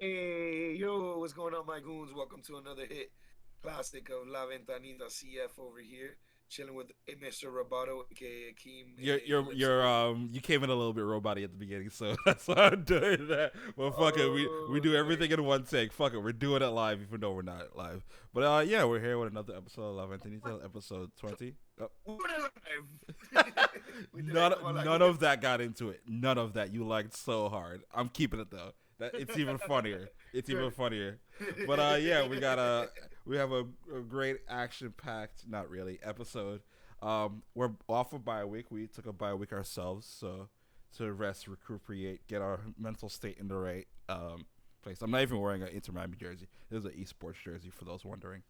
Hey, yo, what's going on, my goons? Welcome to another hit classic of La Ventanita C.F. over here, chilling with Mr. Roboto, aka Akeem, aka Lipstick. You came in a little bit roboty at the beginning, so that's why I'm doing that. Well, fuck it, we Oh, do everything in nice. one take. Fuck it, we're doing it live, even though we're not live. But yeah, we're here with another episode of Love Antonita, episode 20. Oh. We're alive. We did it. Come on, like, None of that got into it. None of that. You liked so hard. I'm keeping it though. That it's even funnier. It's even good. funnier. But yeah, we have a great action packed, not really, episode. We're off of bye week. We took a bye week ourselves, so to rest, recuperate, get our mental state in the right place. I'm not even wearing an Inter Miami jersey. This is an esports jersey for those wondering.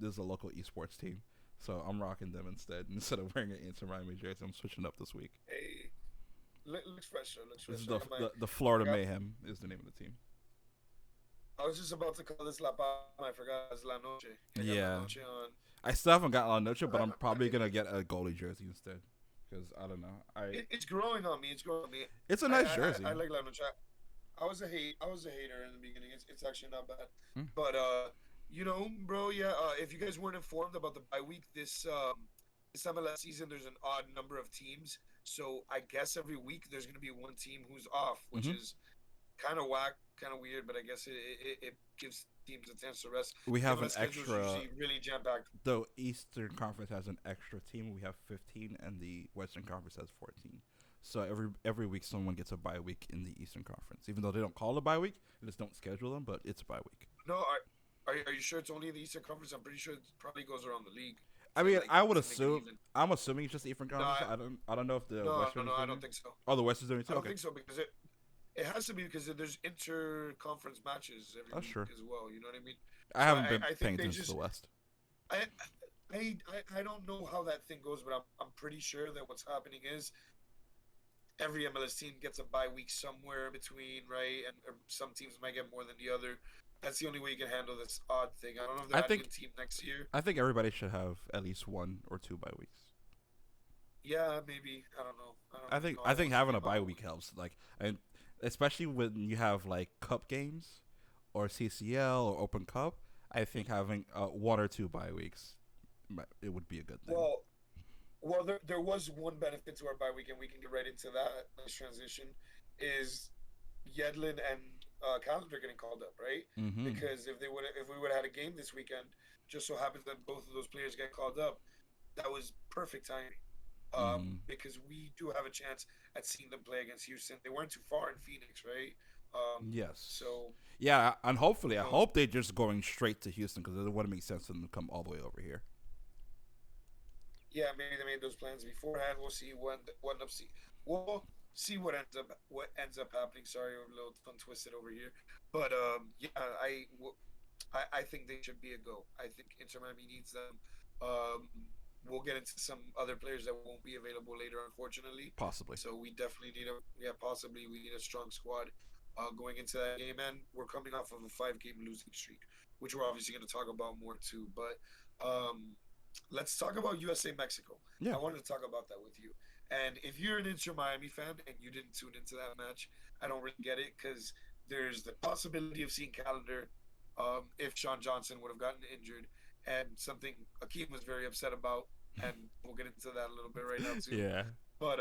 This is a local esports team, so I'm rocking them instead of wearing an Inter Miami jersey. I'm switching up this week. Hey, looks fresh, though. Looks This is fresh. I got my, the I Florida got. Mayhem is the name of the team. I was just about to call this La Palma. I forgot it's La Noche. I got La Yeah, Noche on. I still haven't gotten La Noche, but I, I'm I, probably gonna get a goalie jersey instead because I don't know. it's growing on me. It's growing on me. It's a I nice I, I jersey. like Lionel Chat. I was a hater in the beginning. It's actually not bad. Hmm. But bro, yeah. If you guys weren't informed about the bye week this time of last season, there's an odd number of teams. So I guess every week there's gonna be one team who's off, which Hmm. is kind of whack, kind of weird. But I guess it gives teams a chance to rest. We The have an MLS schedule is extra. usually really jam packed. The Eastern Conference has an extra team. We have 15, and the Western Conference has 14. So every week, someone gets a bye week in the Eastern Conference, even though they don't call it a bye week. They just don't schedule them, but it's a bye week. No, are you sure it's only in the Eastern Conference? I'm pretty sure it probably goes around the league I to mean, like I would to make it assume. even. I'm assuming it's just the Eastern No, Conference. I don't know if the Western is I doing don't it. think so. Oh, the West is doing it I too. don't Okay, think so because it has to be because there's inter-conference matches every that's week true. as well. You know what I mean? I So haven't been I paying think they attention to the just West. I, I don't know how that thing goes, but I'm pretty sure that what's happening is every MLS team gets a bye week somewhere in between, right? And some teams might get more than the other. That's the only way you can handle this odd thing. I don't know if I they're adding a think team next year. I think everybody should have at least one or two bye weeks. Yeah, maybe. I don't know. I don't I really think know. I I don't think watch the having game. a bye week helps. Like, and especially when you have like cup games or CCL or Open Cup, I think having one or two bye weeks, it would be a good thing. Well, there was one benefit to our bye week, and we can get right into that. Nice transition. Is Yedlin and Calendar getting called up, right? Mm-hmm. Because if we would have had a game this weekend, just so happens that both of those players get called up, that was perfect timing. Mm-hmm. Because we do have a chance at seeing them play against Houston. They weren't too far in Phoenix, right? Yes. So Yeah, and hopefully, you I know, hope they're just going straight to Houston because it wouldn't make sense for them to come all the way over here. yeah, maybe they made those plans beforehand. We'll see what ends up see. We'll see what ends up happening. Sorry, we're a little tongue twisted over here, but yeah, I think they should be a go. I think Inter Miami needs them. We'll get into some other players that won't be available later, unfortunately. Possibly. So we definitely need a yeah, possibly we need a strong squad going into that game, and we're coming off of a 5 game losing streak, which we're obviously going to talk about more too. But let's talk about USA Mexico. Yeah. I wanted to talk about that with you. And if you're an Inter Miami fan and you didn't tune into that match, I don't really get it because there's the possibility of seeing Calendar if Sean Johnson would have gotten injured, and something Akeem was very upset about, and we'll get into that a little bit right now too. Yeah. But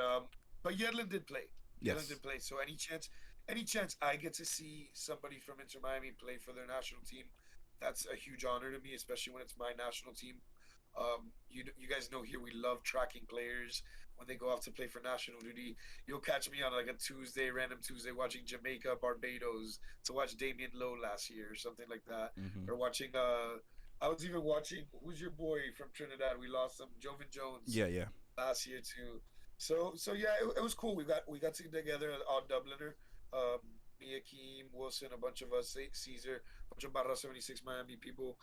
Yedlin did play. Yedlin Yes. did play. So any chance I get to see somebody from Inter Miami play for their national team, that's a huge honor to me, especially when it's my national team. You guys know here we love tracking players when they go off to play for national duty. You'll catch me on like a Tuesday, random Tuesday, watching Jamaica, Barbados to watch Damian Lowe last year or something like that, Mm-hmm. or watching. I was even watching who's your boy from Trinidad? We lost him, Jovan Jones, Yeah. Yeah. last year too. So yeah, it was cool. We got together all Dubliner. Me, Akeem, Wilson, a bunch of us, Caesar, a bunch of Barra 76 Miami people.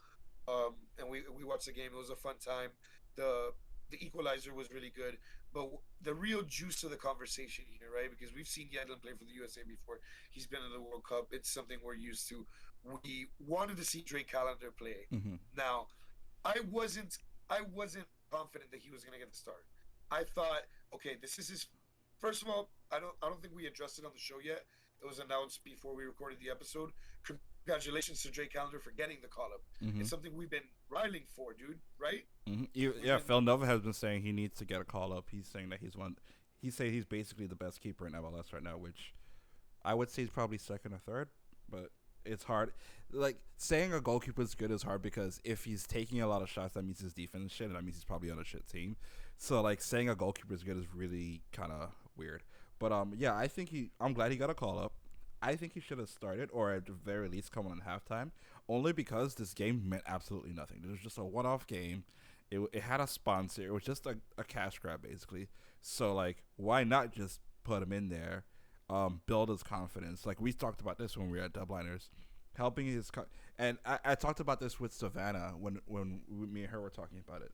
And we watched the game. It was a fun time. The the equalizer was really good, but the real juice of the conversation here, right? Because we've seen Yedlin play for the USA before. He's been in the World Cup. It's something we're used to. We wanted to see Drake Callender play. Mm-hmm. Now, I wasn't I wasn't confident that he was going to get the start. I thought, okay, this is his first of all, I don't think we addressed it on the show yet. It was announced before we recorded the episode. Congratulations to Drake Calendar for getting the call up. It's Mm-hmm. something we've been riling for, dude. Right? Mm-hmm. We've Yeah, been. Phil Nova has been saying he needs to get a call up. He's saying that he's one. He say he's basically the best keeper in MLS right now, which I would say he's probably second or third, but it's hard. Like saying a goalkeeper is good is hard because if he's taking a lot of shots, that means his defense is shit, and that means he's probably on a shit team. So like saying a goalkeeper is good is really kind of weird. But yeah, I think he. I'm glad he got a call up. I think he should have started, or at the very least, come on halftime. Only because this game meant absolutely nothing. It was just a one-off game. It had a sponsor. It was just a cash grab basically. So like, why not just put him in there, build his confidence? Like we talked about this when we were at Dubliners, helping and I talked about this with Savannah when me and her were talking about it.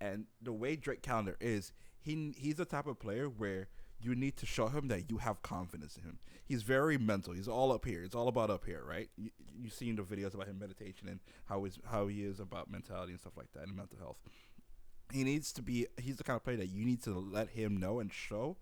And the way Drake Calendar is, he's the type of player where you need to show him that you have confidence in him. He's very mental. He's all up here. It's all about up here, right? You've seen the videos about him meditation and how he is about mentality and stuff like that and mental health. He needs to be. He's the kind of player that you need to let him know and show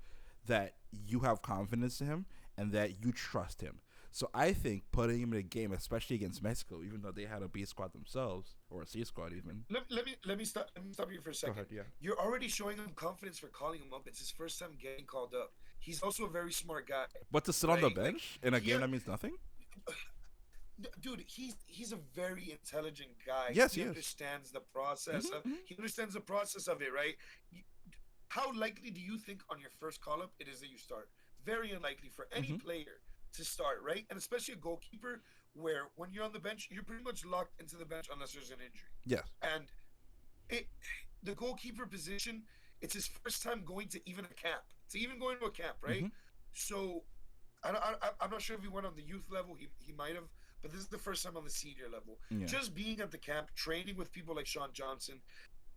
that you have confidence in him and that you trust him. So I think putting him in a game, especially against Mexico, even though they had a B squad themselves or a C squad even. Let me stop you for a Go second. ahead, yeah. You're already showing him confidence for calling him up. It's his first time getting called up. He's also a very smart guy, But to sit on the right? Like bench in a he, game that means nothing. dude, he's a very intelligent guy. Yes, He he is. understands the Mm-hmm, process of mm-hmm, he understands the process of it, right? How likely do you think on your first call up it is that you start? Very unlikely for any mm-hmm. player to start, right? And especially a goalkeeper, where when you're on the bench, you're pretty much locked into the bench unless there's an injury. Yes. And it, the goalkeeper position, it's his first time going to even a camp, to even going to a camp, right? Mm-hmm. So I'm not sure if he went on the youth level. He might have, but this is the first time on the senior level. Yeah. Just being at the camp, training with people like Sean Johnson,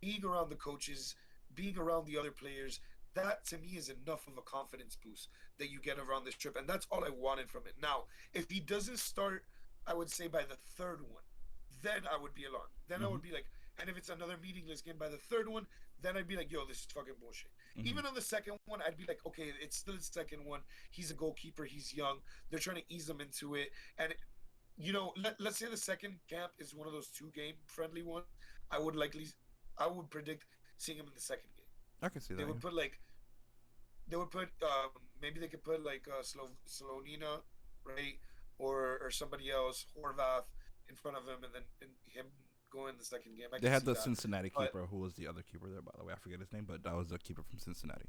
being around the coaches, being around the other players, that to me is enough of a confidence boost that you get around this trip. And that's all I wanted from it. Now, if he doesn't start, I would say by the third one, then I would be alarmed. Then I Mm-hmm. would be like, and if it's another meaningless game by the third one, then I'd be like, yo, this is fucking bullshit. Mm-hmm. Even on the second one, I'd be like, okay, it's still the second one. He's a goalkeeper. He's young. They're trying to ease him into it. And, let's say the second camp is one of those two-game friendly ones. I would likely, I would predict seeing him in the second game. I can see They that. would put like maybe they could put like Slonina, right, or somebody else, Horvath, in front of him, and then him go in the second game. I They can had see the that. Cincinnati But keeper, who was the other keeper there, by the way. I forget his name, but that was the keeper from Cincinnati.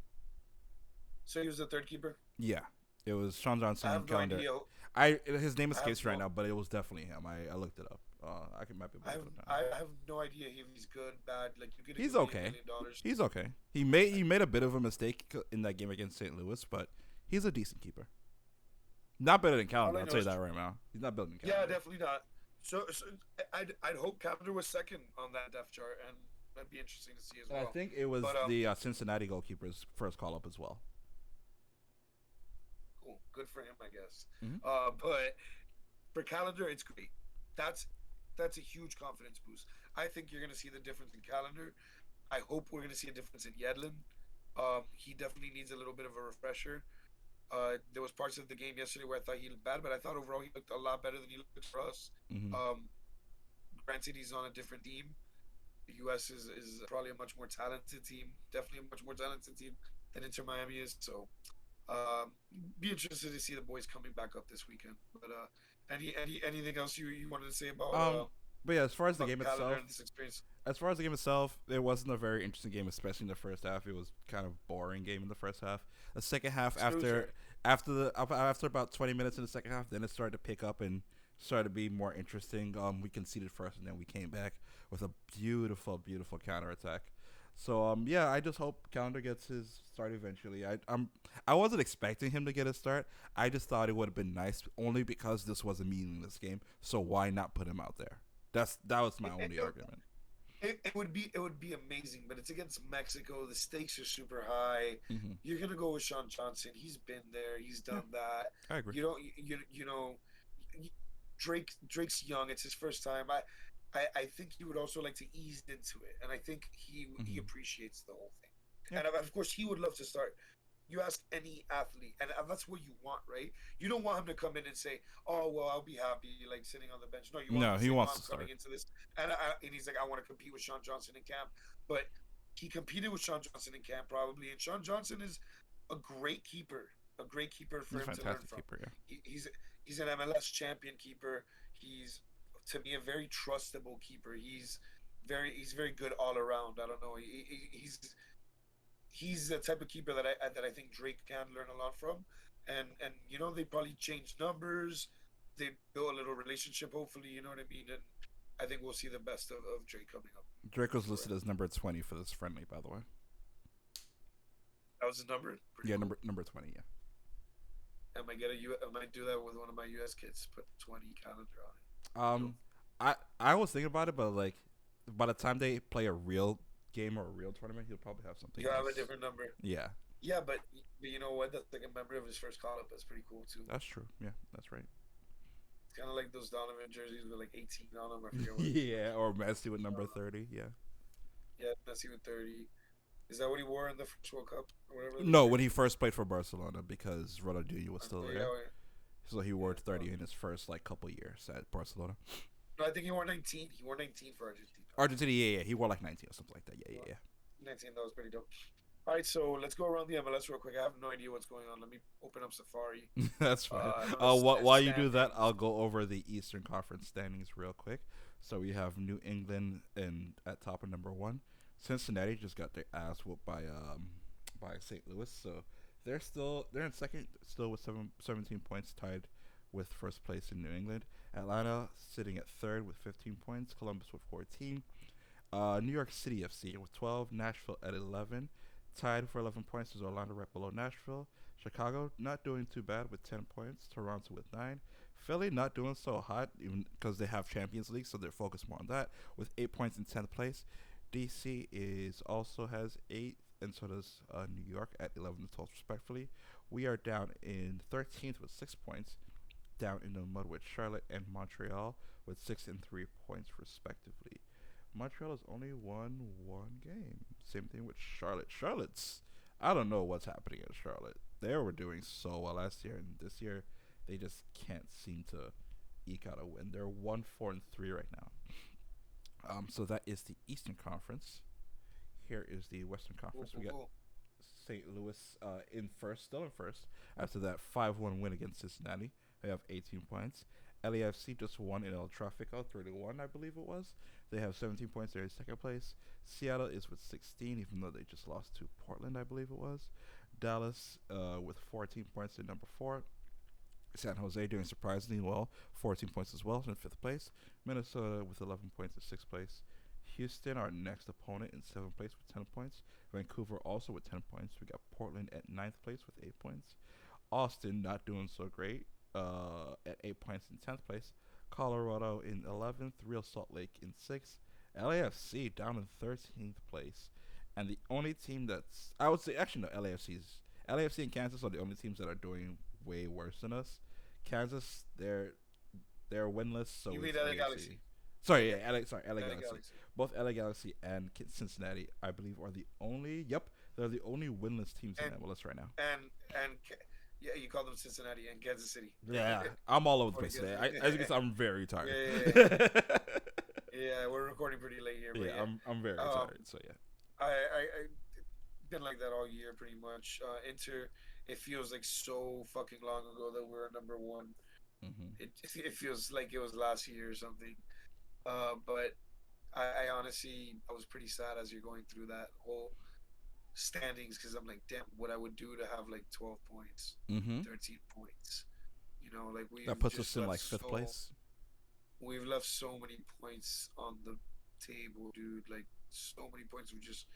so he was the third keeper. Yeah, it was Sean I Johnson. have no Calendar. idea. His name I have escapes right no now, but it was definitely him. I looked it up. Might be I able have to find I it. have no idea if he's good, bad. Like you could He's give me okay. $1 million. He's okay. He made a bit of a mistake in that game against St. Louis, but he's a decent keeper. Not better than All Calendar. I I'll know tell you is, that right now. He's not better than yeah, Calendar. definitely not. So I'd hope Calendar was second on that depth chart, and that'd be interesting to see as And I well. think it was But the Cincinnati goalkeeper's first call up as well. cool, good for him, I guess. Mm-hmm. But for Calendar, it's great. That's that's a huge confidence boost. I think you're going to see the difference in Calendar. I hope we're going to see a difference in Yedlin. He definitely needs a little bit of a refresher. There was parts of the game yesterday where I thought he looked bad, but I thought overall he looked a lot better than he looked for us. Mm-hmm. Granted, he's on a different team. The U.S. is probably a much more talented team, definitely a much more talented team than Inter Miami is. So, be interested to see the boys coming back up this weekend. But anything else you wanted to say Um, but yeah, about Calendar and this experience? as far as the game itself, it wasn't a very interesting game, especially in the first half. It was kind of boring game in the first half. The second half, after about 20 minutes in the second half, then it started to pick up and started to be more interesting. We conceded first, and then we came back with a beautiful counterattack. So yeah, I just hope Calendar gets his start eventually. I wasn't expecting him to get a start. I just thought it would have been nice only because this was a meaningless game. So why not put him out there? That was my It, only it, argument. it would be amazing, but it's against Mexico. The stakes are super high. Mm-hmm. You're gonna go with Sean Johnson. He's been there. He's Yeah, done that. I agree. You don't you know Drake's young. It's his first time. I think he would also like to ease into it, and I think he Mm-hmm. appreciates the whole thing. Yeah. And of course, he would love to start. you ask any athlete, and that's what you want, right? You don't want him to come in and say, "Oh, well, I'll be happy like sitting on the bench." No, you want him to No, he say, "No, wants I'm to coming start. into this," and he's like, "I want to compete with Sean Johnson in camp." But he competed with Sean Johnson in camp probably, and Sean Johnson is a great keeper for He's a him to learn fantastic from. keeper. Yeah. He's an MLS champion keeper. He's to me a very trustable keeper. He's very good all around. I don't know. He's the type of keeper that I think Drake can learn a lot from. And they probably changed numbers. They built a little relationship. Hopefully, you know what I mean. And I think we'll see the best of Drake coming up Draco's for listed him. as number 20 for this friendly, by the way. That was his number. Pretty Yeah, cool. number 20. Yeah. I might do that with one of my US kids. Put 20 calendar on it. Dope. Um, I was thinking about it, but like, by the time they play a real game or a real tournament, he'll probably have something You have a else. different number. Yeah, Yeah, but you know what? That's like a memory of his first call up. That's pretty cool too. that's true. Yeah, that's right. It's kind of like those Donovan jerseys with like 18 on them. I forget what it Yeah, was. or Messi with number Uh, 30. Yeah. yeah, Messi with 30. Is that what he wore in the first World Cup or whatever they No, played? when he first played for Barcelona, because Ronaldinho was still Yeah, there, so he wore yeah. 30 in his first like couple years at Barcelona. No, I think he wore 19. He wore 19 for Argentina. Argentina, yeah, he wore like 19 or something like that. Yeah, yeah, 19, that was pretty dope. All right, so let's go around the MLS real quick. I have no idea what's going on. Let me open up Safari. yeah. That's fine. I know the While you do that, I'll standings. go over the Eastern Conference standings real quick. So we have New England and at top of number one. Cincinnati just got their ass whooped by St. Louis, so they're in second still with 17 points, tied with first place in New England. Atlanta sitting at third with 15 points. Columbus with 14. New York City FC with 12. Nashville at 11. Tied for 11 points is Orlando right below Nashville. Chicago not doing too bad with 10 points. Toronto with 9. Philly not doing so hot even because they have Champions League, so they're focused more on that with 8 points in 10th place. DC is also has 8, and so does New York at 11 and 12 respectfully. We are down in 13th with 6 points, down in the mud with Charlotte and Montreal with 6 and 3 points respectively. Montreal has only won one game. Same thing with Charlotte. I don't know what's happening in Charlotte. They were doing so well last year, and this year they just can't seem to eke out a win. They're 1-4-3 right now. So that is the Eastern Conference. Here is the Western Cool, Conference. We cool, got cool. St. Louis in first, still in first. After that 5-1 win against Cincinnati, they have 18 points. LAFC just won in El Trafico, 3-1, I believe it was. They have 17 points. They're in second place. Seattle is with 16, even though they just lost to Portland, I believe it was. Dallas with 14 points in number 4. San Jose doing surprisingly well, 14 points as well in fifth place. Minnesota with 11 points in sixth place. Houston, our next opponent, in seventh place with 10 points. Vancouver also with 10 points. We got Portland at ninth place with 8 points. Austin not doing so great at 8 points in 10th place. Colorado in 11th. Real Salt Lake in 6th. LAFC down in 13th place. And the only team that's, I would say, actually, no, LAFC and Kansas are the only teams that are doing way worse than us. Kansas, they're winless, so You is mean LA LAFC. Galaxy? Sorry, yeah, LA LA Galaxy. Galaxy. Both LA Galaxy and Cincinnati, I believe, are the only. Yep, they're the only winless teams in And MLS right now. and yeah, you call them Cincinnati and Kansas City. Yeah, I'm all over the For the place Kansas today. City. As you can see, I'm very Yeah, tired. yeah, yeah. We're recording pretty late here, but Yeah, yeah. I'm very Um, tired. So yeah. I been like that all year pretty much. Inter, it feels like so fucking long ago that we are number one. Hmm. It feels like it was last year or something. But I honestly I was pretty sad as you're going through that whole standings because I'm like, damn, what I would do to have like 12 points, Hmm. 13 points. Like That we've puts us just in left like fifth so place. we've left so many points on the table, dude. Like so many points. We just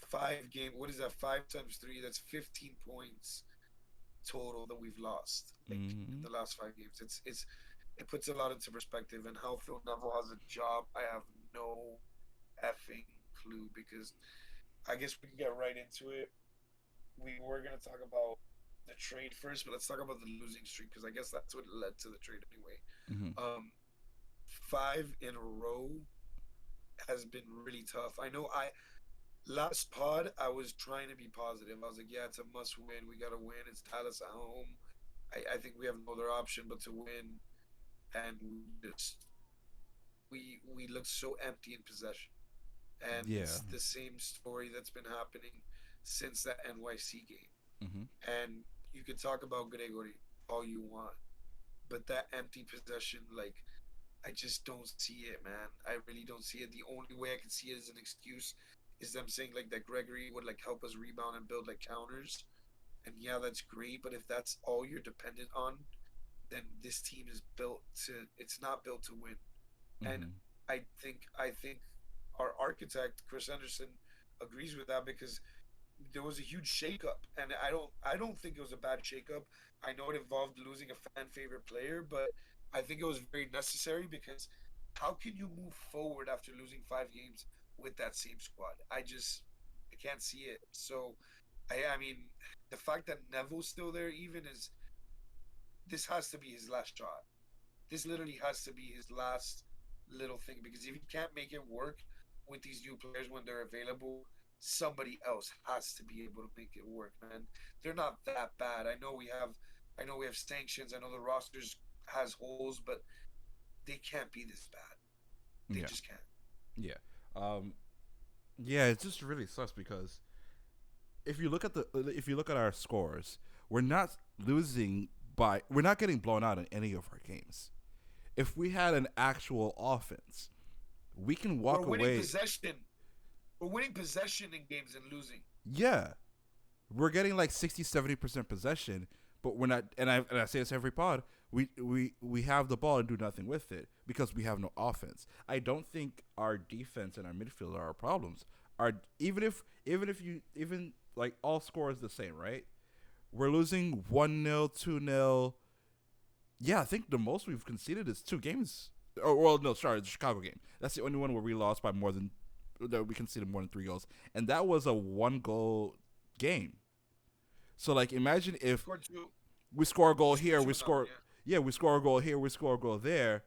5 game. What is that? 5 times 3. That's 15 points total that we've lost. Like in Hmm. the last 5 games. It puts a lot into perspective. And how Phil Neville has a job, I have no effing clue because I guess we can get right into it. We were gonna talk about the trade first, but let's talk about the losing streak because I guess that's what led to the trade anyway. Hmm. Um, 5 in a row has been really tough. I know Last pod, I was trying to be positive. I was like, yeah, it's a must win. We got to win. It's Dallas at home. I think we have no other option but to win. And we looked so empty in possession. And Yeah. it's the same story that's been happening since that NYC game. Mm-hmm. And you could talk about Gregory all you want, but that empty possession, like, I just don't see it, man. I really don't see it. The only way I can see it as an excuse is them saying like that Gregory would like help us rebound and build like counters. And yeah, that's great, but if that's all you're dependent on, then this team is built to it's not built to win. And Mm-hmm. I think our architect, Chris Anderson, agrees with that because there was a huge shakeup, and I don't think it was a bad shakeup. I know it involved losing a fan favorite player, but I think it was very necessary because how can you move forward after losing 5 games with that same squad? I can't see it. So I mean the fact that Neville's still there even is this has to be his last shot. This literally has to be his last little thing because if he can't make it work with these new players when they're available, somebody else has to be able to make it work, man. They're not that bad. I know we have sanctions. I know the rosters has holes, but they can't be this bad. They Yeah. just can't. Yeah. Um. Yeah. It just really sucks because if you look at our scores, we're not losing by we're not getting blown out in any of our games. If we had an actual offense, we can We're walk winning away. possession. We're winning possession in games and losing. Yeah, we're getting like 60-70% possession, but we're not. And I say this every pod. We have the ball and do nothing with it because we have no offense. I don't think our defense and our midfield are our problems. Our even like all scores the same, right? We're losing 1-0, 2-0. Yeah, I think the most we've conceded is 2 games. Oh well, no, sorry, the Chicago game. That's the only one where we lost by more than that we conceded more than 3 goals, and that was a 1 goal game. So like, imagine We if scored two. we score a We goal scored here, two we in that one. score, Yeah. yeah, we score a goal here, we score a goal there.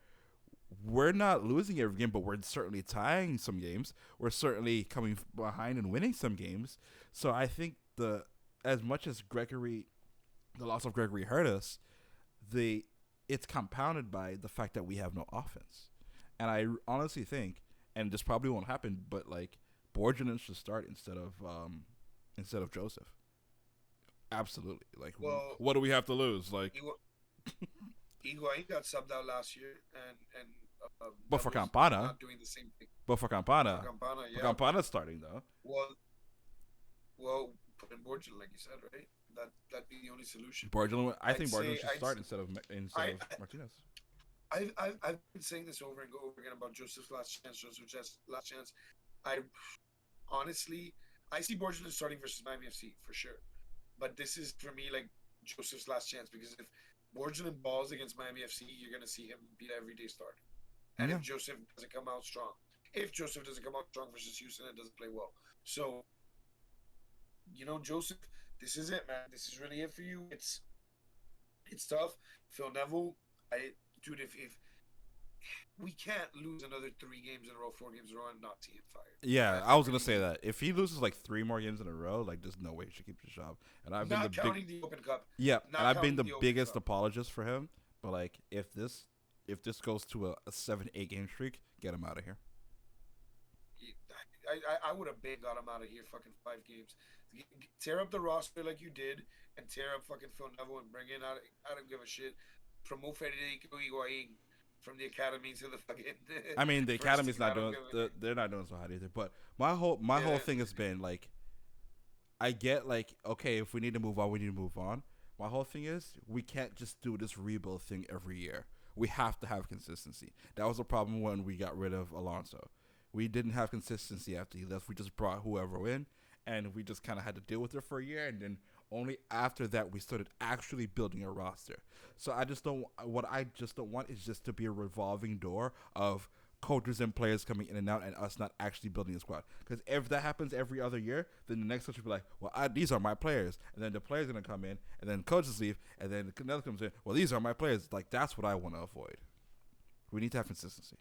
We're not losing every game, but we're certainly tying some games. We're certainly coming behind and winning some games. So I think the as much as the loss of Gregory hurt us, the it's compounded by the fact that we have no offense. And I honestly think, and this probably won't happen, but like Borjanen should start instead of Joseph. Absolutely. Like, Well, what do we have to lose? Like, Igu- Higuain got subbed out last year, and but for Neville's Campana, not doing the same thing. but for For Campana, Campana, for yeah. Campana's starting though. Well, well, put in Borgia, like you said, right? That'd be the only solution. Borjanen, I I'd think Borjanen say should start instead I of Martinez. I've been saying this over again about Joseph's last chance. Joseph's last chance. I honestly I see Borgia starting versus Miami FC for sure, but this is for me like Joseph's last chance because if Borgia balls against Miami FC, you're gonna see him be the everyday starter. And Yeah, if Joseph doesn't come out strong, if Joseph doesn't come out strong versus Houston and doesn't play well, so Joseph, this is it, man. This is really it for you. It's tough. Phil Neville, dude, if we can't lose another 3 games in a row, 4 games in a row, and not see him fired. yeah. I I was gonna say really, that if he loses like 3 more games in a row, like there's no way he should keep his job. And I've been the not big counting the Open Cup, Yeah, and not I've been counting the the Open biggest Cup. apologist for him. But like, if this goes to a 7-8 game streak, get him out of here. I would have big got him out of here. Fucking 5 games, tear up the roster like you did, and tear up fucking Phil Neville and bring in. I don't give a shit. Promote Federico Higuain from the academy to the fucking I mean, the first academy's team. I not don't doing give a they're not doing so hot either. But my whole yeah. thing has been like, I get like, okay, if we need to move on, we need to move on. My whole thing is we can't just do this rebuild thing every year. We have to have consistency. That was a problem when we got rid of Alonso. We didn't have consistency after he left. We just brought whoever in, and we just kind of had to deal with it for a year. And then only after that we started actually building a roster. So I just don't. What I just don't want is just to be a revolving door of coaches and players coming in and out, and us not actually building a squad. Because if that happens every other year, then the next coach will be like, "Well, these are my players," and then the players gonna come in, and then coaches leave, and then another comes in. Well, these are my players. Like that's what I want to avoid. We need to have consistency.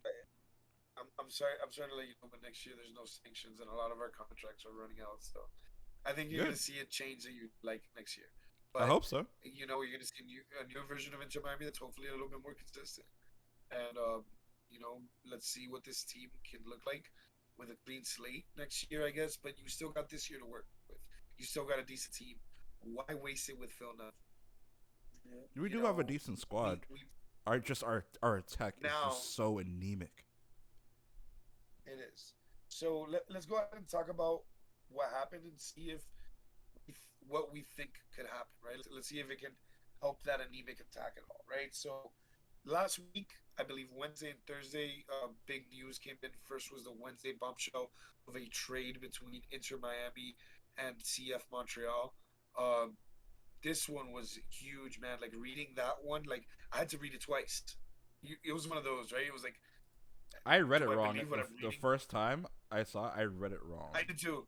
I'm I'm sorry to let you know, but next year there's no sanctions and a lot of our contracts are running out. So I think you're Good. gonna see a change that you like next year. I But hope so. you're gonna see a new version of Inter Miami that's hopefully a little bit more consistent. And let's see what this team can look like with a clean slate next year, I guess. But you still got this year to work with. You still got a decent team. Why waste it with Phil Neville? We You do have a know, decent squad. we Our attack is now just so anemic. it is. So let's go ahead and talk about what happened and see if what we think could happen, right? Let's see if it can help that anemic attack at all, right? So last week, I believe Wednesday and Thursday, big news came in. First was the Wednesday bombshell of a trade between Inter Miami and CF Montreal. Um, this one was huge, man. Like reading that one, like I had to read it twice. It was one of those, right? It was like, I read it do I wrong believe what I'm the reading? first time I saw. I read it wrong. I did too.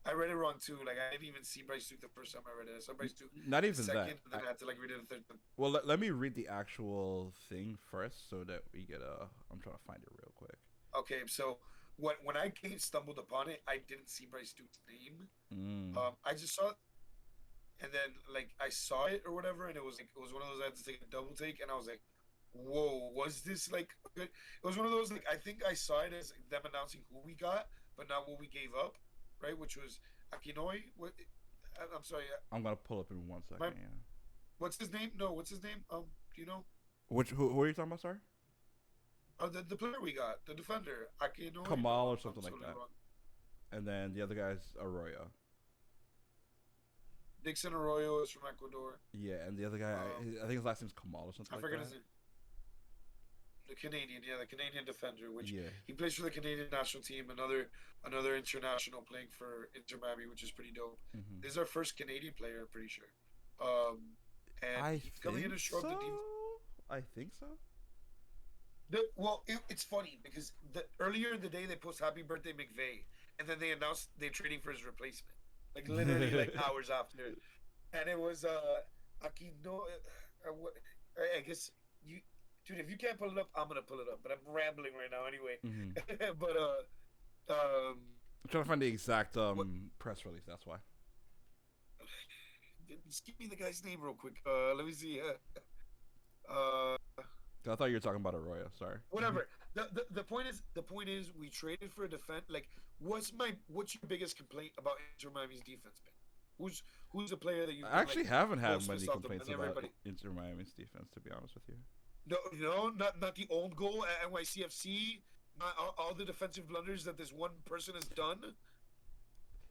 I read it wrong too. Like I didn't even see Bryce Duke the first time I read it. I saw Bryce Duke Not the even that. second, and then I had to like read it the third time. Well, let me read the actual thing first so that we get a. I'm trying to find it real quick. Okay, so when I came stumbled upon it, I didn't see Bryce Duke's name. Mm. I just saw it, and then like I saw it or whatever, and it was one of those I had to take a double take, and I was like, "Whoa, was this like good?" It was one of those like I think I saw it as them announcing who we got, but not what we gave up, right? Which was Akinoi. What? I'm sorry. I'm gonna pull up in one My second. Yeah. what's his name? No, what's his name? Do you know? Who are you talking about? Sorry. The player we got, the defender, Akinoi. No, Kamal or I'm something like totally that. wrong. And then the other guy's Arroyo. Dixon Arroyo is from Ecuador. Yeah, and the other guy, Um, I think his last name's Kamal or something I like forget his that. name. The Canadian, yeah, the Canadian defender, which Yeah. he plays for the Canadian national team. Another international playing for Inter Miami, which is pretty dope. Hmm. This is our first Canadian player, I'm pretty sure. And I he's coming in think to show up so. the team. I think so. It's funny because earlier in the day they post Happy Birthday McVeigh, and then they announced they're trading for his replacement, like literally like hours after, and it was Aquino. What I guess you, dude, if you can't pull it up, I'm gonna pull it up. But I'm rambling right now anyway. Hmm. but I'm trying to find the exact what? press release. That's why. Just give me the guy's name real quick. Let me see. Uh, 'Cause I thought you were talking about Arroyo. Sorry. whatever. The point is we traded for a defense. Like, what's your biggest complaint about Inter Miami's defense, man? Who's the player that you've I been like actually haven't had most many pissed off complaints and about everybody? Inter Miami's defense, to be honest with you. No, not the own goal at NYCFC. Not all the defensive blunders that this one person has done.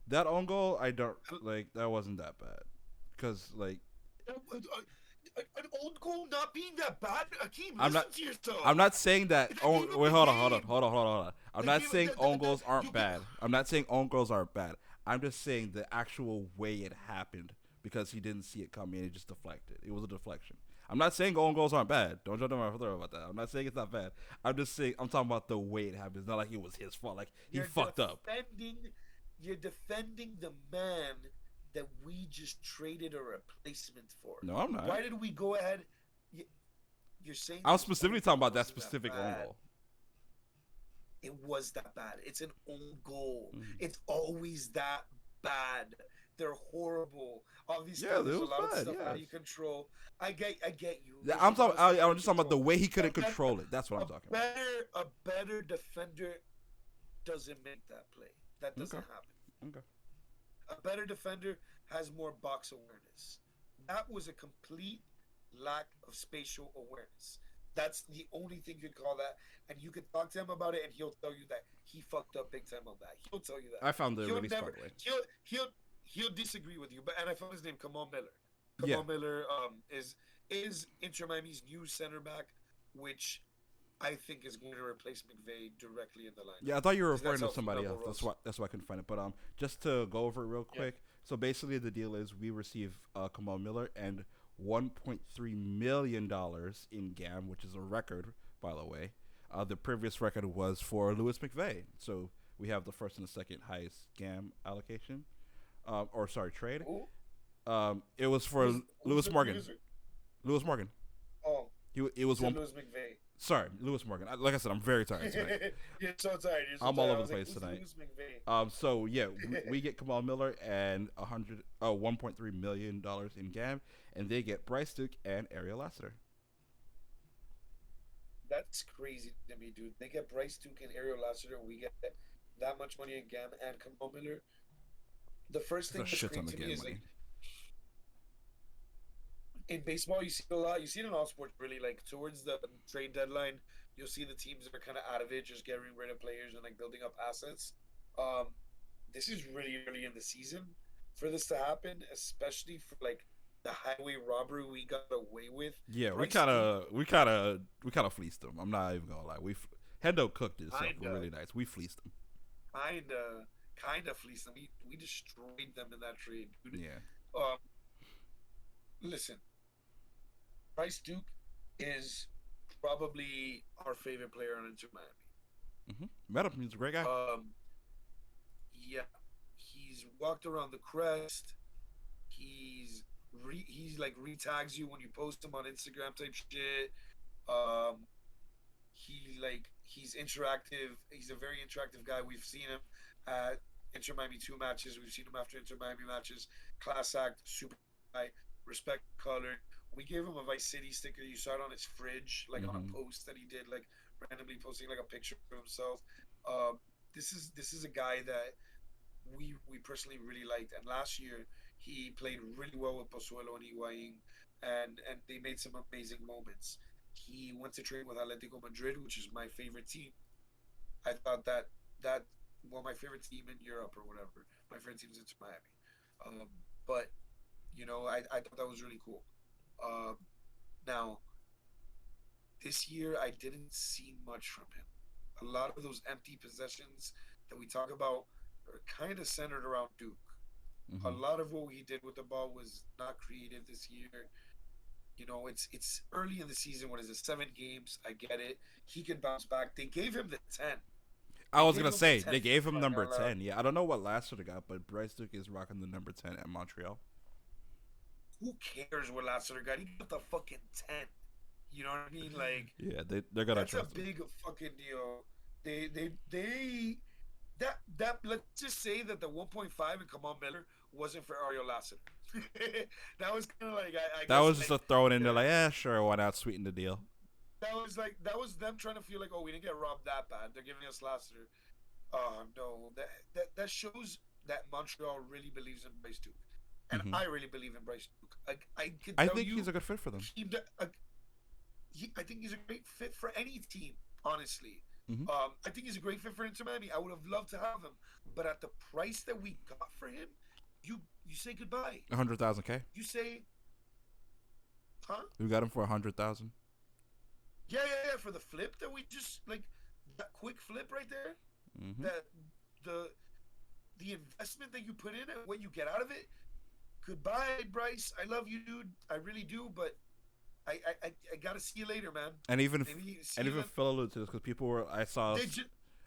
That own goal, I don't like. That wasn't that bad, because like An own goal not being that bad. Akeem, I'm not. listen to yourself. I'm not saying that. That Oh, gave him wait, the game. hold on. I'm That not gave him saying own goals you aren't give. bad. I'm not saying own goals aren't bad. I'm just saying the actual way it happened because he didn't see it coming and he just deflected. It was a deflection. I'm not saying own goals aren't bad. Don't jump on my throat about that. I'm not saying it's not bad. I'm just saying I'm talking about the way it happened. It's not like it was his fault. Like he You're fucked up. defending. You're defending the man that we just traded a replacement for. No, I'm not. Why did we go ahead? You, you're saying I was this own specifically talking goal about that wasn't specific own bad. goal. It was that bad. It's an own goal. Mm. It's always that bad. They're horrible. Obviously, Yeah, it there's a was lot of bad. stuff out Yes. of your control. I get you. Yeah, There's a lot of stuff out I'm of just your talking about the control. way he couldn't A, control it. That's what a I'm talking about. better defender doesn't make that play. That doesn't Okay. happen. Okay. A better defender has more box awareness. That was a complete lack of spatial awareness. That's the only thing you could call that. And you could talk to him about it, and he'll tell you that he fucked up big time on that. He'll tell you that. I found the He'll release, by never. the way. He'll disagree with you. But and I found his name, Kamal Miller. Yeah. Kamal Miller is Inter Miami's new center back, which I think is going to replace McVay directly in the lineup. Yeah, I thought you were 'Cause that's referring to how somebody Neville else. rolls. That's why I couldn't find it. But just to go over it real Yeah. quick. So basically, the deal is we receive Kamal Miller and $1.3 million in GAM, which is a record, by the way. The previous record was for Louis McVay. So we have the first and the second highest GAM allocation, trade. Who? It was for Who's Lewis the Morgan. producer? Lewis Morgan. Oh, It was said one. Louis McVay. Sorry, Lewis Morgan. Like I said, I'm very tired tonight. You're so tired. You're so I'm all tired. I over the was like, place who's tonight. Louis McVay? So yeah, we get Kamal Miller and 1.3 million dollars in GAM, and they get Bryce Duke and Ariel Lassiter. That's crazy to me, dude. They get Bryce Duke and Ariel Lassiter, and we get that much money in GAM and Kamal Miller. The first It's a thing that's shit ton crazy of to me GAM is like money. in baseball, you see it a lot. You see it in all sports, really. Like towards the trade deadline, you'll see the teams that are kind of out of it, just getting rid of players and like building up assets. Um, this is really early in the season for this to happen, especially for like the highway robbery we got away with. Yeah, Bryce Duke, we kind of fleeced them. I'm not even gonna lie. Hendo cooked himself kinda, really nice. We fleeced them. kinda, kinda fleeced them. We destroyed them in that trade, dude. Yeah. Um, listen, Bryce Duke is probably our favorite player on Inter Miami. Met him. He's a great guy. Yeah, he's walked around the crest. He's like retags you when you post him on Instagram type shit. Um, he's interactive. He's a very interactive guy. We've seen him at Inter Miami 2 matches. We've seen him after Inter Miami matches. Class act, super high, respect colored. We gave him a Vice City sticker. You saw it on his fridge, like on a post that he did, like randomly posting like a picture of himself. Um, this is a guy that we personally really liked. And last year he played really well with Pozuelo and Higuain, and they made some amazing moments. He went to train with Atletico Madrid, which is my favorite team. I thought that well, my favorite team in Europe or whatever. My favorite team is Inter Miami. But I thought that was really cool. Um, Now this year I didn't see much from him. A lot of those empty possessions that we talk about are kind of centered around Duke. A Mm-hmm. lot of what he did with the ball was not creative this year. It's early in the season. What is it? 7 games. I get it. He can bounce back. They gave him the 10. I They was gave gonna him the say 10 they for gave him crying number out loud. 10. Yeah, I don't know what Lassiter got, but Bryce Duke is rocking the number 10 at Montreal. Who cares what Lassiter got? He got the fucking 10. You know what I mean? Like Yeah, they're gonna that's a trust him. big fucking deal. They that let's just say that the 1.5 in Kamal Miller wasn't for Ariel Lassiter. That was kind of like I That guess was just like a throw it in there, the, like, yeah, sure, why not sweeten the deal? that was them trying to feel like, oh, we didn't get robbed that bad. They're giving us Lassiter. Oh no, that shows that Montreal really believes in Bryce Duke, and Mm-hmm. I really believe in Bryce Duke. I can I tell think he's you, a good fit for them. he, I think he's a great fit for any team. Honestly, Mm-hmm. I think he's a great fit for Inter Miami. I would have loved to have him, but at the price that we got for him, you say goodbye. 100,000 K. You say, huh? We got him for 100,000. Yeah, yeah, yeah. For the flip that we just like that quick flip right there, Mm-hmm. that the the investment that you put in and what you get out of it. Goodbye, Bryce. I love you, dude. I really do, but I gotta see you later, man. And even Maybe see and you even then. Phil alluded to this because people were They just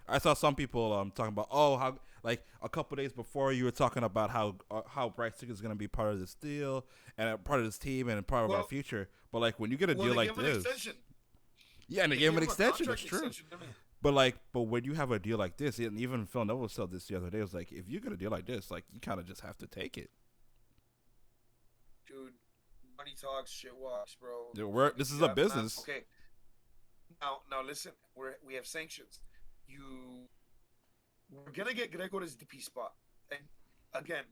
I saw some people talking about, oh, how, like a couple days before you were talking about how Bryce Duke is going to be part of this deal and a part of this team and a part of our well, future. But like when you get a well, deal they like gave him an this, extension. yeah, and they They gave him gave an him a extension. That's contract true. extension. I mean, But when you have a deal like this, and even Phil Neville said this the other day, it was like if you get a deal like this, like you kind of just have to take it. dude, money talks, shit walks, bro. Yeah, You this is you a have man. business. Okay, now listen. We have sanctions. You we're gonna get Gregor's DP spot, and again,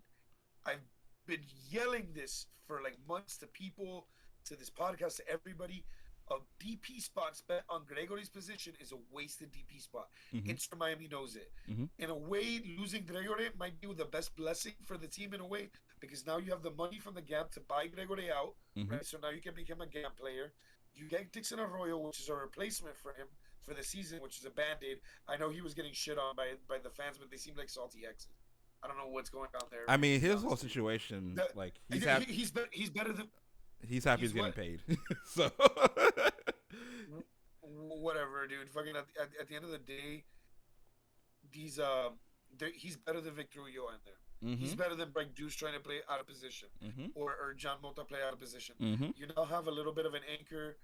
I've been yelling this for like months to people, to this podcast, to everybody. A DP spot spent on Gregory's position is a wasted DP spot. Mm-hmm. Inter Miami knows it. Mm-hmm. In a way, losing Gregory might be the best blessing for the team in a way because now you have the money from the GAM to buy Gregory out, Mm-hmm. right? So now you can become a GAM player. You get Dixon Arroyo, which is a replacement for him for the season, which is a band-aid. I know he was getting shit on by the fans, but they seem like salty exes. I don't know what's going on there. I mean, To be his whole honest with you, situation, like he's better than he's happy he's he's getting what paid. So whatever, dude. Fucking at the end of the day, these he's better than Victor Ulloa in there. mm-hmm. He's better than Break Deuce trying to play out of position, Mm-hmm. or John Mota play out of position. Mm-hmm. You now have a little bit of an anchor.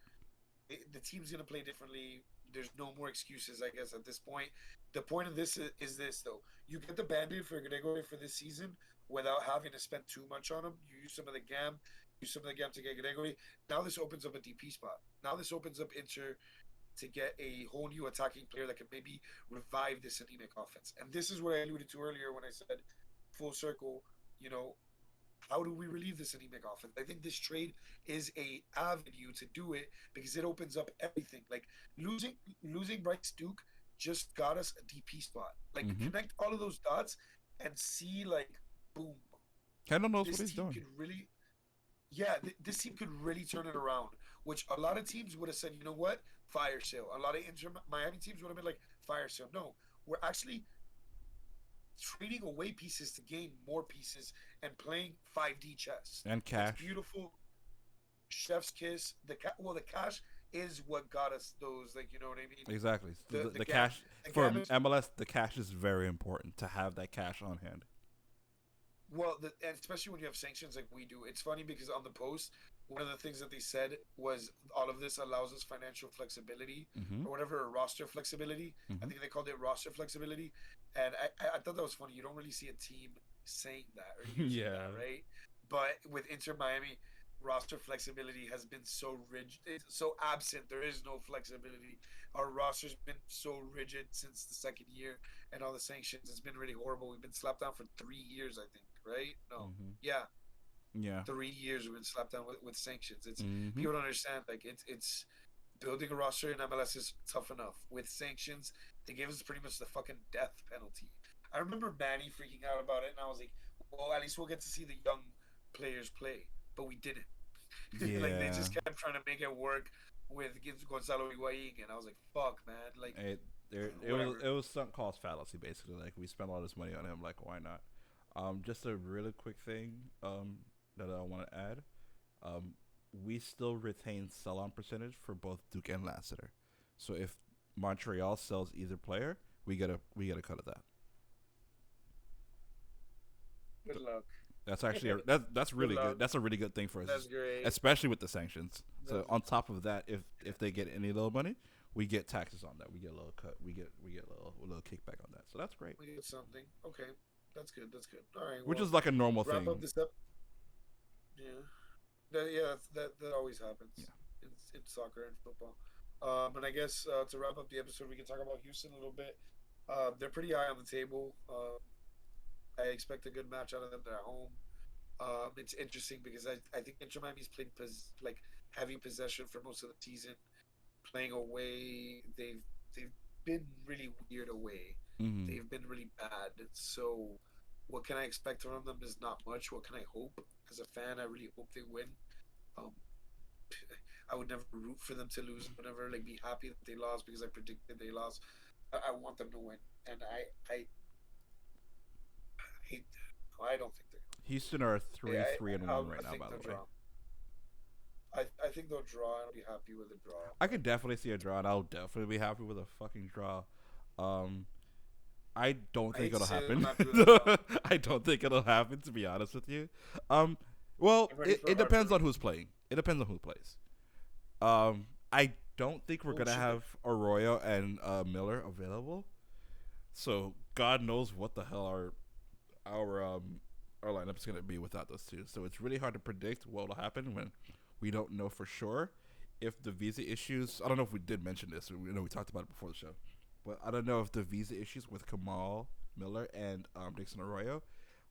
the team's gonna play differently. There's no more excuses, I guess, at this point. The point of this is this though: you get the band-aid for Gregory for this season without having to spend too much on him. You use some of the gam, use some of the gam to get Gregory. Now this opens up a DP spot. Now this opens up Inter to get a whole new attacking player that can maybe revive this anemic offense. And this is what I alluded to earlier when I said full circle. You know, how do we relieve this anemic offense? I think this trade is a avenue to do it because it opens up everything. Like losing losing Bryce Duke just got us a DP spot. Like Mm-hmm. connect all of those dots and see like boom, Kendall knows what this he's team doing. could really this team could really turn it around. Which a lot of teams would have said, you know what, fire sale. A lot of Inter Miami teams would have been like fire sale. No, we're actually trading away pieces to gain more pieces and playing 5D chess. And It's cash. beautiful. Chef's kiss. The cash is what got us those. Like you know what I mean. Exactly. The The gam cash the for gam is MLS, the cash is very important to have that cash on hand. and especially when you have sanctions like we do. It's funny because on the post, one of the things that they said was all of this allows us financial flexibility Mm-hmm. or whatever, or roster flexibility. I Mm-hmm. think they called it roster flexibility, and I thought that was funny. You don't really see a team saying that or using that, Yeah. right? But with Inter Miami, roster flexibility has been so rigid, so absent. There is no flexibility. Our roster's been so rigid since the second year, and all the sanctions. It's been really horrible. We've been slapped down for 3 years, I think, right? No, Mm-hmm. yeah, Yeah. 3 years we've been slapped down with sanctions. It's Mm-hmm. people don't understand. Like it's building a roster in MLS is tough enough. With sanctions, they gave us pretty much the fucking death penalty. I remember Manny freaking out about it, and I was like, "Well, at least we'll get to see the young players play," but we didn't. Like they Yeah. just kept trying to make it work with Gonzalo Higuain, and I was like, "Fuck, man!" Like, It whatever. it was sunk cost fallacy basically. Like we spent all this money on him. Like why not? Just a really quick thing that I want to add. Um, we still retain sell on percentage for both Duke and Lassiter. So if Montreal sells either player, we get a cut of that. Good luck. That's actually that's Good really good. luck. That's a really good thing for That's us, great. especially with the sanctions. So That's on top of that, if they get any little money, we get taxes on that. We get a little cut. We get a little kickback on that. So that's great. we get something. Okay, that's good. That's good. All right. Which Well, is like a normal wrap up thing. this up. Yeah. That always Yeah. happens in soccer and football. And I guess to wrap up the episode, we can talk about Houston a little bit. They're pretty high on the table. I expect a good match out of them. They're at home. It's interesting because I think Inter Miami's played like heavy possession for most of the season. Playing away, they've been really weird away. Mm-hmm. They've been really bad. So, what can I expect from them is not much. What can I hope? As a fan, I really hope they win. Um, I would never root for them to lose. I would never like be happy that they lost because I predicted they lost. I want them to win, and I, I don't think they're Houston are gonna. 3-3-1 right I now. think By they'll the way, draw. I think they'll draw. I'll be happy with a draw. I could definitely see a draw, and I'll definitely be happy with a fucking draw. Um, I don't I think hate to it'll say that I'm happen. happy with a draw. I don't think it'll happen. To be honest with you, um, well, I'm ready for a it depends on heartbreak. who's playing. It depends on who plays. I don't think we're gonna Bullshit. have Arroyo and Miller available. So God knows what the hell our our lineup's gonna be without those two. So it's really hard to predict what will happen when we don't know for sure. If the visa issues, I don't know if we did mention this. We know we talked about it before the show, but I don't know if the visa issues with Kamal Miller and Dixon Arroyo.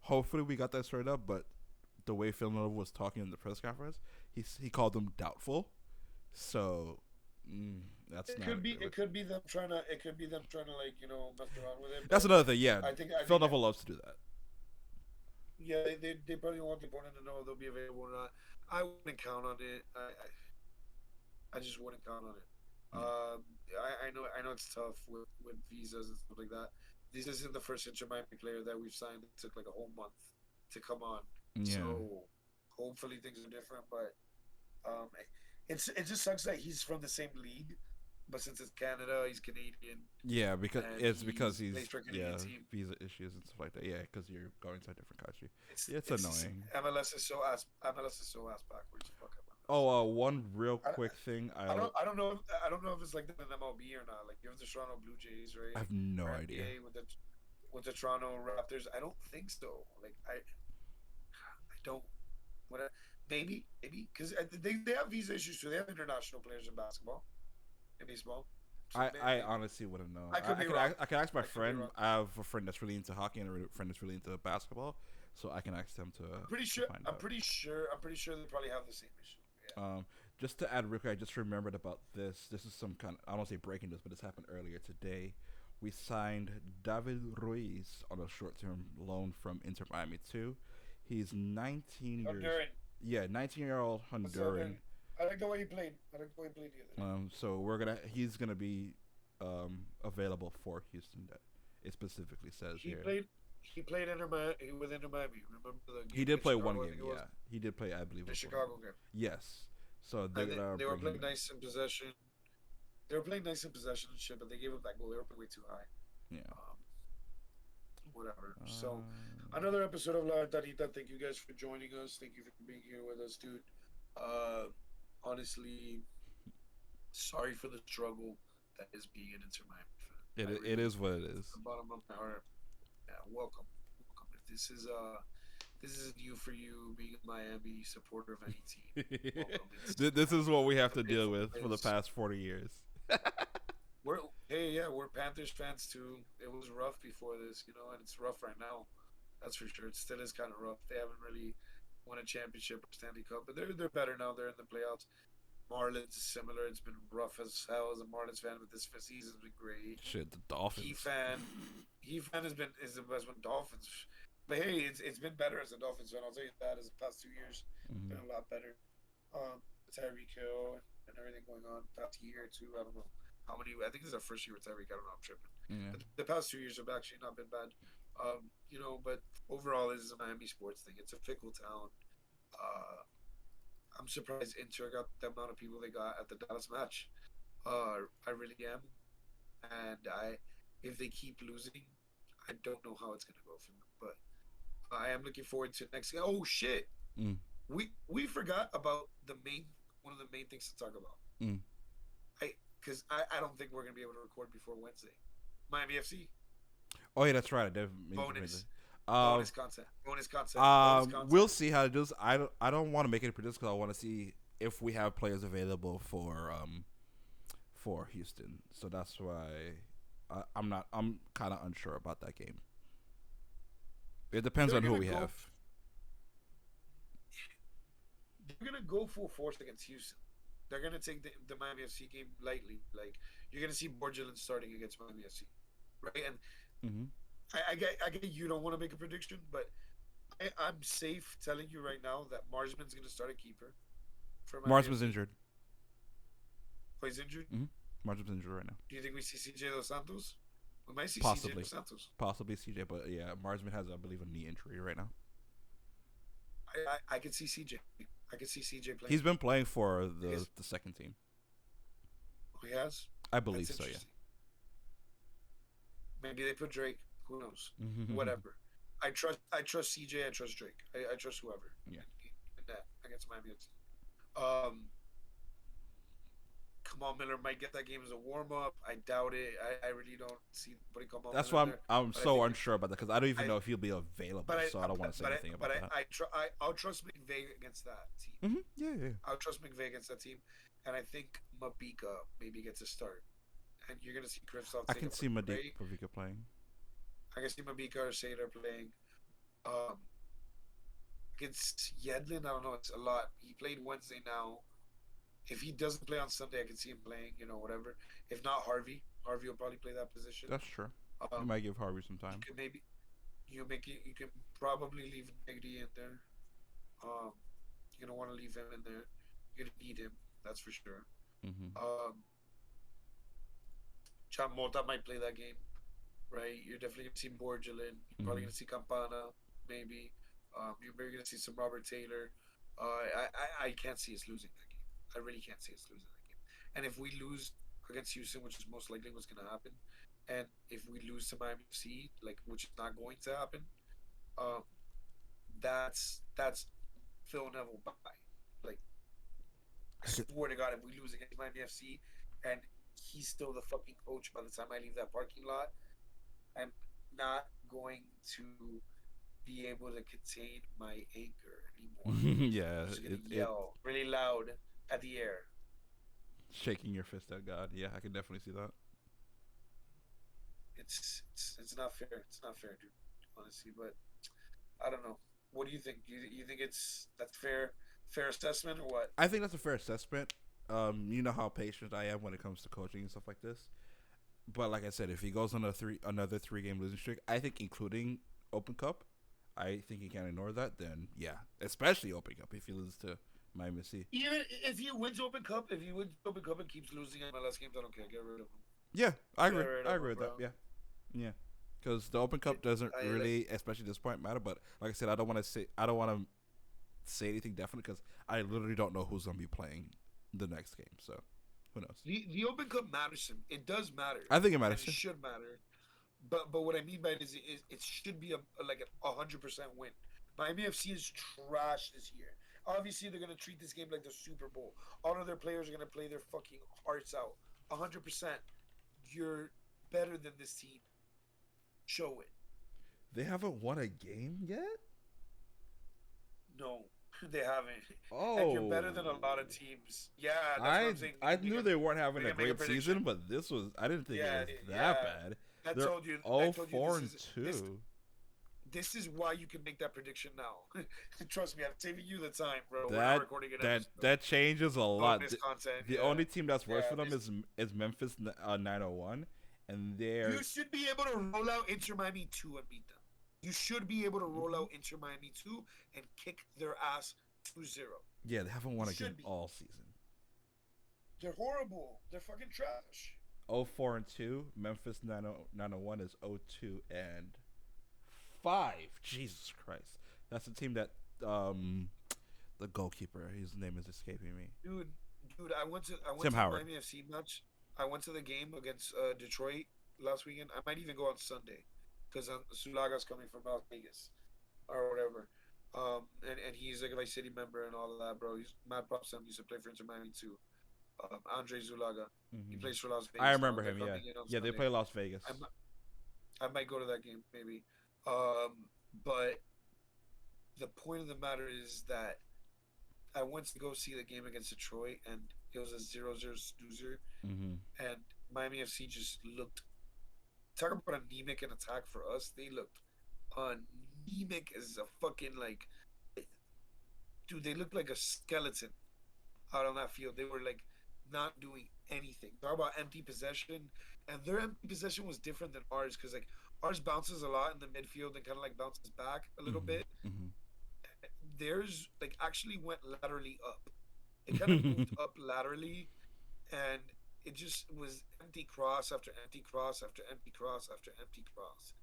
Hopefully we got that sorted out. But the way Villanova was talking in the press conference, he called them doubtful. So mm, that's It not could a be. good It look. could be them trying to. It could be them trying to like mess around with it. That's But another thing. Yeah, I think. I think. Villanova loves to do that. Yeah, they probably want the opponent to know if they'll be available or not. I wouldn't count on it. I just wouldn't count on it. Yeah. I know it's tough with visas and stuff like that. This isn't the first Inter Miami player that we've signed. It took like a whole month to come on. Yeah. So hopefully things are different. But um, it just sucks that he's from the same league, but since it's Canada, he's Canadian Yeah, because and it's because he's he's plays for a yeah Canadian team. visa issues and stuff like that. Yeah, because you're going to a different country. It's Yeah, it's it's annoying. MLS is so ass backwards. Fuck Oh, one real I, quick thing. I don't know if it's like that in MLB or not. Like you have the Toronto Blue Jays, I right? have no Or idea. NBA with the Toronto Raptors. I don't think so. Like I don't. What maybe because they have visa issues too. They have international players in basketball and baseball. So I maybe honestly wouldn't know. I could be wrong. I could ask my I could be friend. wrong. I have a friend that's really into hockey and a friend that's really into basketball, so I can ask them I'm pretty to sure. find I'm out. pretty sure. I'm pretty sure they probably have the same issue. Yeah. Um, just to add, Rick, I just remembered about this. This is some kind. I don't want to say breaking news, but this happened earlier today. We signed David Ruiz on a short-term loan from Inter Miami too. He's 19 years. Honduran. Yeah, 19-year-old What's Honduran. Honduran? I like the way he played. I like the way he played the other day. So he's gonna be available for Houston. That it specifically says He here. played. He played with Inter Miami. Remember the He game did against play one Chicago? I game. think it was Yeah, he did play. I believe the it was one game. Chicago game. Yes. So I they're think gonna they were bring playing him nice in possession. They were playing nice in possession and shit, but they gave up that goal. They were playing way too high. in. Yeah. Um, whatever. So Um, another episode of La Ventanita. Thank you guys for joining us. Thank you for being here with us, dude. Uh, honestly, sorry for the struggle that is being an Inter Miami fan. I it really, is what it from is. the bottom of my heart, yeah, welcome. If this is new for you, being a Miami supporter of any team, welcome. This is what we have It's a to deal painful with for the place. past 40 years. We're hey yeah, we're Panthers fans too. It was rough before this, and it's rough right now. That's for sure. It still is kind of rough. They haven't really won a championship or Stanley Cup, but they're better now. They're in the playoffs. Marlins is similar. It's been rough as hell as a Marlins fan, but this season's been great. Shit, the He Dolphins. fan, he fan is the best one. Dolphins, but hey, it's been better as a Dolphins fan. I'll tell you that. As the past 2 years, Mm-hmm. been a lot better. Tyreek Hill and everything going on past year or two. I don't know how many. I think this is our first year with Tyreek. I don't know. I'm tripping. Yeah. But the past 2 years have actually not been bad. But overall, this is a Miami sports thing. It's a fickle town. Uh, I'm surprised Inter got the amount of people they got at the Dallas match. I really am, and if they keep losing, I don't know how it's gonna go for them. But I am looking forward to next. Oh shit! Mm. We forgot about the main one of the main things to talk about. Mm. I don't think we're gonna be able to record before Wednesday. Miami FC Oh yeah, that's right. I did made bonus it. Um, bonus we'll content. see how it does. I don't want to make it predictions because I want to see if we have players available for Houston. So that's why I'm not. I'm kind of unsure about that game. It depends They're on who gonna we go. have. They're gonna go full force against Houston. They're gonna take the Miami FC game lightly. Like you're gonna see Borgelin starting against Miami FC, right? And Mm-hmm. I get you don't want to make a prediction, but I'm safe telling you right now that Marsman's gonna start a keeper for Miami Marsman's FC. injured. Oh, he's injured. Mm-hmm. Marsman's injured right now. Do you think we see CJ Dos Santos? We might see CJ Possibly, Dos Santos. possibly CJ, but yeah, Marsman has, I believe, a knee injury right now. I could see CJ. I could see CJ playing. He's been playing for Because the second team. he has. I believe That's so. Yeah. interesting. Maybe they put Drake. Who knows? Whatever. I trust CJ. I trust Drake. I trust whoever. Yeah. In that against Miami FC. Um, Kamal Miller might get that game as a warm up. I doubt it. I really don't see putting Kamal That's Miller why in there. I'm But I so think unsure about that because I don't even I know if he'll be available. but I So I don't want to say anything about that. I'll trust McVay against that team. Mm-hmm. Yeah, yeah. I'll trust McVay against that team, and I think Mabika maybe gets a start. And you're gonna see Kristoff I take can a see Madik break. Pavika playing. I can see Mabika or Sader playing. Um, Against Yedlin, I don't know. It's a lot. He played Wednesday now. If he doesn't play on Sunday, I can see him playing. Whatever. If not, Harvey will probably play that position. That's true. You Um, might give Harvey some you time. can maybe you can probably leave Negri in there. Um, you're gonna want to leave him in there. You're gonna need him. That's for sure. Mm-hmm. Chan Mota might play that game, right? You're definitely gonna see Borgelin. You're probably Mm-hmm. gonna see Campana, maybe. You're maybe gonna see some Robert Taylor. I can't see us losing that game. I really can't see us losing that game. And if we lose against Houston, which is most likely what's gonna happen, and if we lose to Miami FC, like which is not going to happen, um, that's Phil Neville bye. Like I swear to God, if we lose against Miami FC and he's still the fucking coach by the time I leave that parking lot, I'm not going to be able to contain my anger anymore. Yeah, I'm just gonna it yell really loud at the air. shaking your fist at God. Yeah, I can definitely see that. It's not fair. It's not fair, dude. Honestly, but I don't know. What do you think? You think that's fair assessment or what? I think that's a fair assessment. You know how patient I am when it comes to coaching and stuff like this. But like I said, if he goes on another 3 game losing streak, I think including Open Cup, I think he can't ignore that. Then yeah, especially Open Cup if he loses to Miami C. Even if he wins Open Cup, if he wins Open Cup and keeps losing in my last games, I don't care. Get rid of him. Yeah, I Get agree. rid I of agree him, with that. bro. Yeah, yeah. Because the Open It, Cup doesn't I like. really, especially at this point, matter. But like I said, I don't want to say anything definite because I literally don't know who's gonna be playing the next game. So who knows? The Open Cup matters to me. It does matter, I think it and matters it too. should matter. But what I mean by it is it should be like a 100% win. Miami FC is trash this year. Obviously, they're gonna treat this game like the Super Bowl. All of their players are gonna play their fucking hearts out. 100%. You're better than this team. Show it. They haven't won a game yet. No, they haven't. And you're Oh, better than a lot of teams. Yeah, that's what I I'm saying. I knew they weren't We having a can make a great prediction. season, but this was I didn't think it Yeah, was that yeah. bad. I They're told you. I oh told you four this and is this. two. This is why you can make that prediction now. Trust me, I'm saving you the time, bro. We're not That recording an that episode. that changes a lot. Bonus content. The Yeah, only team that's worse yeah. for them This is Memphis 901, and they're you should be able to roll out Inter Miami 2 and beat them. You should be able to roll Mhm. out Inter Miami 2 and kick their ass 2-0. yeah they haven't You won a game should be. all season. They're horrible. They're fucking trash. Oh 4 and 2. Memphis 901 is 0-2 and 5. Jesus Christ, that's the team that the goalkeeper. His name is escaping me. Dude, dude, I went Tim to the Howard. Miami FC match. I went to the game against Detroit last weekend. I might even go on Sunday because Sulaga's coming from Las Vegas or whatever. And he's like a Vice City member and all of that, bro. He's mad props to him. He used to play for Inter Miami too. Andre Zulaga. He Hmm. plays for Las I Vegas now. remember They're him. Yeah, coming in on yeah. They Sunday. play Las Vegas. I, mi- I might go to that game maybe. But the point of the matter is that I went to go see the game against Detroit, and it was a 0-0 snoozer. Hmm. And Miami FC just looked. Talk about anemic in attack for us. They looked anemic as a fucking like, dude. They looked like a skeleton out on that field. They were like not doing anything. Talk about empty possession, and their empty possession was different than ours because like ours bounces a lot in the midfield and kind of like bounces back a little Hmm. bit. Hmm. Theirs like actually went laterally up. It kind of moved up laterally, and it just was empty cross after empty cross after empty cross after empty cross.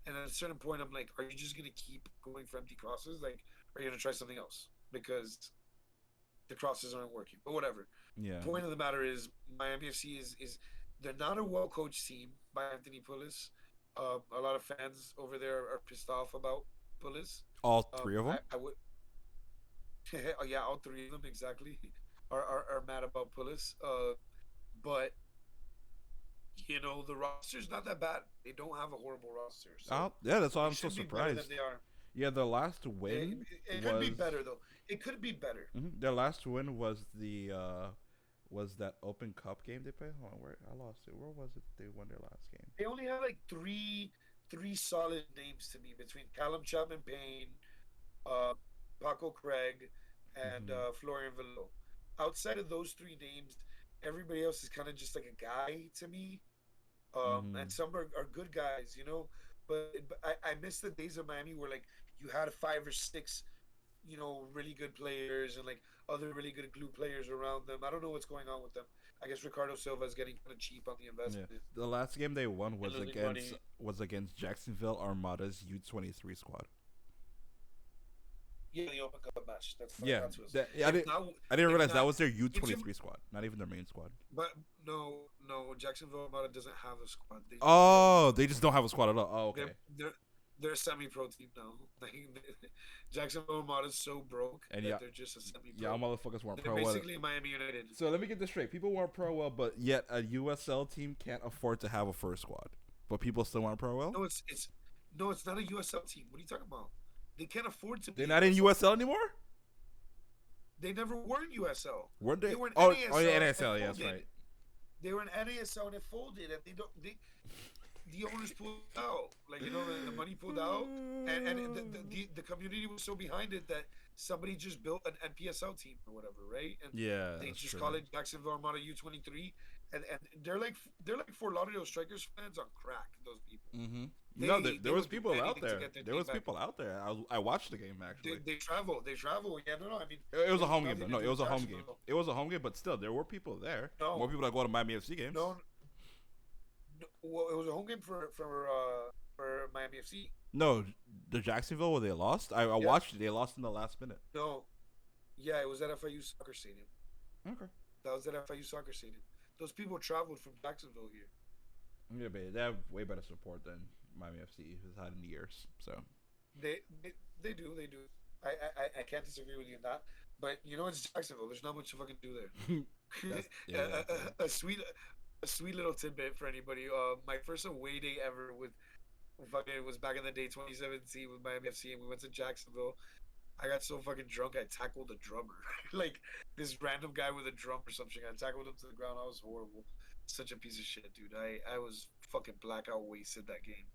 And at a certain point, I'm like, are you just gonna keep going for empty crosses? Like, are you gonna try something else? Because the crosses aren't working. But whatever. Yeah. Point of the matter is, Miami FC is they're not a well coached team by Anthony Pulis. A lot of fans over there are pissed off about Pulis. All three of them. I would, yeah, all three of them exactly are mad about Pulis. But the roster's not that bad. They don't have a horrible roster, so Oh, yeah. That's why they I'm so should be better than surprised. they are. Yeah, their last It, win it could be was better though. It could be better. their last win was that Open Cup game they played. Hold on, where I lost it. Where was it? They won their last game. They only have like three solid names to me between Callum Chapman Payne, uh, Paco Craig, and Hmm. Florian Velo. Outside of those three names, everybody else is kind of just like a guy to me. And Hmm. some are good guys, But I miss the days of Miami where like you had 5 or 6, really good players and like other really good glue players around them. I don't know what's going on with them. I guess Ricardo Silva is getting kind of cheap on the Yeah, investment the last game they won and losing money. was against Jacksonville Armada's U23 squad. Yeah, the Open Cup match. That's what I Yeah, thought it was. I If didn't not, I didn't if realize that not, was their Inter, U23 squad, not even their main squad. but no, Jacksonville Armada doesn't have a squad. They Oh, don't. they just don't have a squad at all. Oh, They're okay. they're they're a semi-pro team now. Like, Jacksonville Armada is so broke And that yeah, they're just a y'all semi-pro. motherfuckers weren't They're pro well. basically Miami United. So let me get this straight: people want pro well, but yet a USL team can't afford to have a first squad, but people still want pro well. No, it's no, it's not a USL team. What are you talking about? They can't afford to be They're a not in USL team. USL anymore. They never were in USL. Weren't They they? were in Oh yeah, NASL and NSL. Yeah, that's folded. right. They were in NASL and it folded, and they don't. The owners pulled out. Like, the money pulled out, and the community was so behind it that somebody just built an NPSL team or whatever, right? And Yeah, they that's just true. call it Jacksonville Armada U23, and they're like Fort Lauderdale Strikers fans on crack. Those people, Mm-hmm. No, they there was would do people out anything to there. get their There team was back. people out there. I watched the game actually. They travel, they travel. Yeah, no, I mean, It was it a has home game though. nothing to No, it do with was a home game. Jacksonville. It was a home game, but still, there were people there. More No, people that go to Miami FC games. no, no. Well, it was a home game for Miami FC. No, the Jacksonville where they lost. I Yeah, watched it. They lost in the last minute. no, yeah, it was at FIU Soccer Stadium. Okay. That was at FIU Soccer Stadium. Those people traveled from Jacksonville here. Yeah, but they have way better support than Miami FC has had in years. So. They they, they do. I can't disagree with you on that. But it's Jacksonville. There's not much to fucking do there. That's yeah. A sweet little tidbit for anybody. My first away day ever with fucking was back in the day 2017 with Miami FC, and we went to Jacksonville. I got so fucking drunk I tackled a drummer. Like this random guy with a drum or something. I tackled him to the ground. I was horrible. Such a piece of shit, dude. I was fucking blackout wasted that game.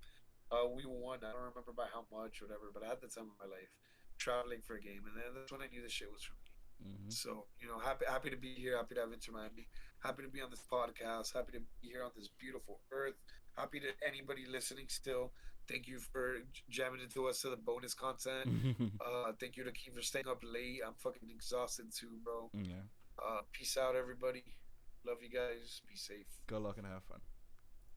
We won. I don't remember by how much or whatever, but I had the time of my life traveling for a game, and then that's when I knew the shit was for me. Mm-hmm. So happy to be here. Happy to have Inter Miami. Happy to be on this podcast. Happy to be here on this beautiful earth. Happy to anybody listening still. Thank you for jamming into us to the bonus content. Thank you to Keem for staying up late. I'm fucking exhausted too, bro. Yeah. Peace out, everybody. Love you guys. Be safe. Good luck and have fun.